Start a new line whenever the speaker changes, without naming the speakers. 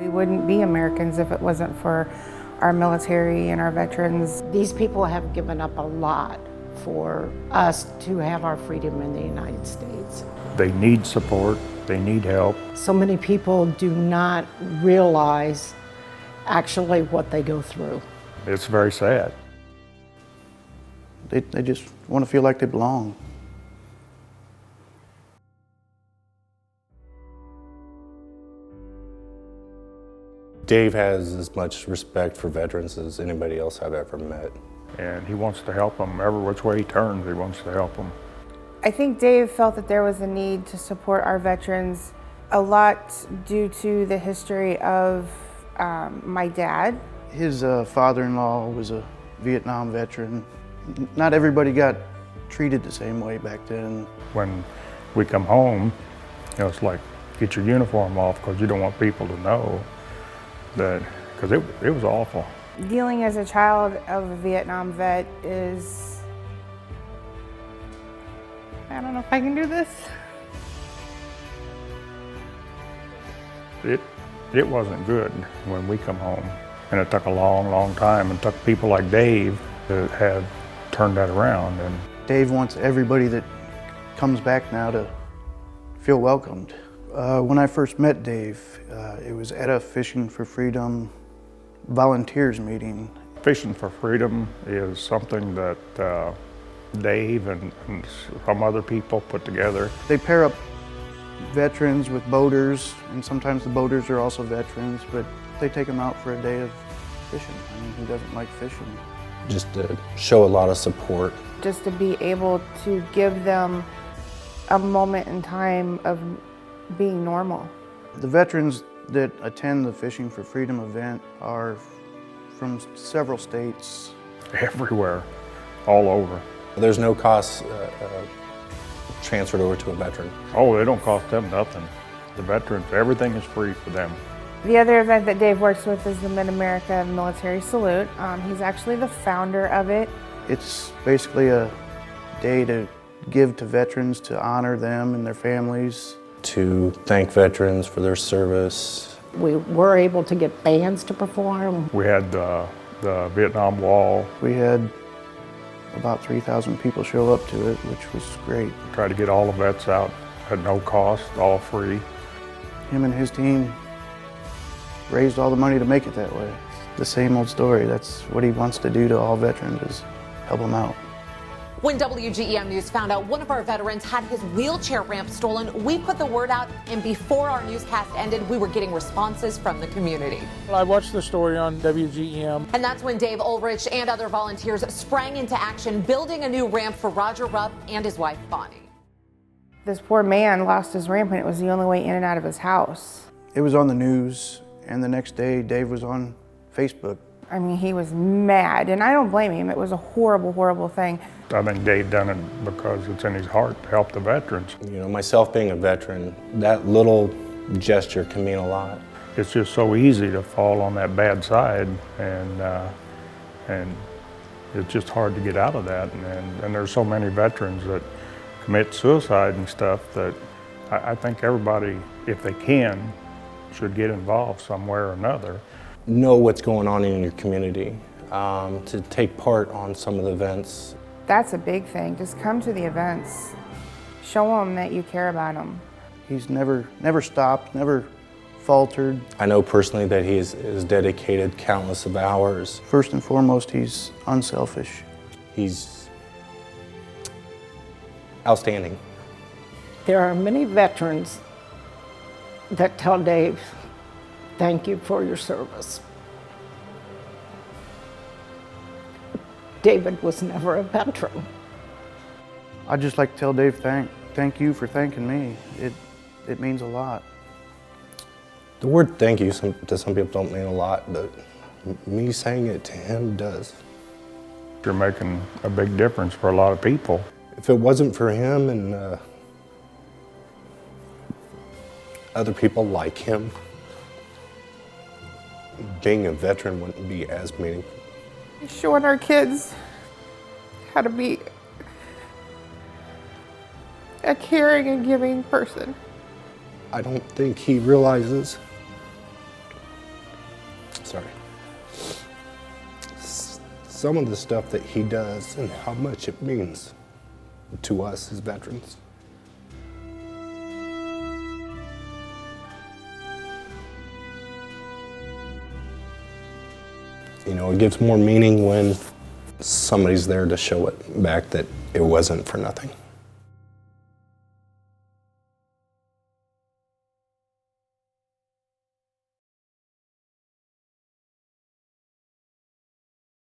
We wouldn't be Americans if it wasn't for our military and our veterans.
These people have given up a lot for us to have our freedom in the United States.
They need support, they need help.
So many people do not realize actually what they go through.
It's very sad.
They just want to feel like they belong.
Dave has as much respect for veterans as anybody else I've ever met.
And he wants to help them every which way he turns, he wants to help them.
I think Dave felt that there was a need to support our veterans, a lot due to the history of my dad.
His father-in-law was a Vietnam veteran. Not everybody got treated the same way back then.
When we come home, it's like, get your uniform off because you don't want people to know that, because it was awful.
Dealing as a child of a Vietnam vet is, I don't know if I can do this.
It wasn't good when we come home. And it took a long, long time, and took people like Dave to have turned that around. And
Dave wants everybody that comes back now to feel welcomed. When I first met Dave, it was at a Fishing for Freedom volunteers meeting.
Fishing for Freedom is something that Dave and some other people put together.
They pair up veterans with boaters, and sometimes the boaters are also veterans, but they take them out for a day of fishing. I mean, who doesn't like fishing?
Just to show a lot of support.
Just to be able to give them a moment in time of being normal.
The veterans that attend the Fishing for Freedom event are from several states.
Everywhere, all over.
There's no cost transferred over to a veteran.
Oh, they don't cost them nothing. The veterans, everything is free for them.
The other event that Dave works with is the Mid-America Military Salute. He's actually the founder of it.
It's basically a day to give to veterans, to honor them and their families.
To thank veterans for their service.
We were able to get bands to perform.
We had the Vietnam Wall.
We had about 3,000 people show up to it, which was great.
Tried to get all the vets out at no cost, all free.
Him and his team raised all the money to make it that way. The same old story. That's what he wants to do to all veterans, is help them out.
When WGEM News found out one of our veterans had his wheelchair ramp stolen, we put the word out, and before our newscast ended, we were getting responses from the community.
I watched the story on WGEM.
And that's when Dave Ulrich and other volunteers sprang into action, building a new ramp for Roger Rupp and his wife, Bonnie.
This poor man lost his ramp and it was the only way in and out of his house.
It was on the news, and the next day Dave was on Facebook.
I mean, he was mad, and I don't blame him. It was a horrible, horrible thing.
I think Dave done it because it's in his heart to help the veterans.
You know, myself being a veteran, that little gesture can mean a lot.
It's just so easy to fall on that bad side, and it's just hard to get out of that. And there's so many veterans that commit suicide and stuff that I think everybody, if they can, should get involved somewhere or another.
Know what's going on in your community, to take part on some of the events.
That's a big thing. Just come to the events. Show them that you care about them.
He's never stopped, never faltered.
I know personally that he has dedicated countless of hours.
First and foremost, he's unselfish.
He's outstanding.
There are many veterans that tell Dave, thank you for your service. David was never a veteran.
I'd just like to tell Dave thank you for thanking me. It means a lot.
The word thank you to some people don't mean a lot, but me saying it to him does.
You're making a big difference for a lot of people.
If it wasn't for him and other people like him, being a veteran wouldn't be as meaningful.
Showing our kids how to be a caring and giving person.
I don't think he realizes some of the stuff that he does and how much it means to us as veterans. You know, it gives more meaning when somebody's there to show it back that it wasn't for nothing.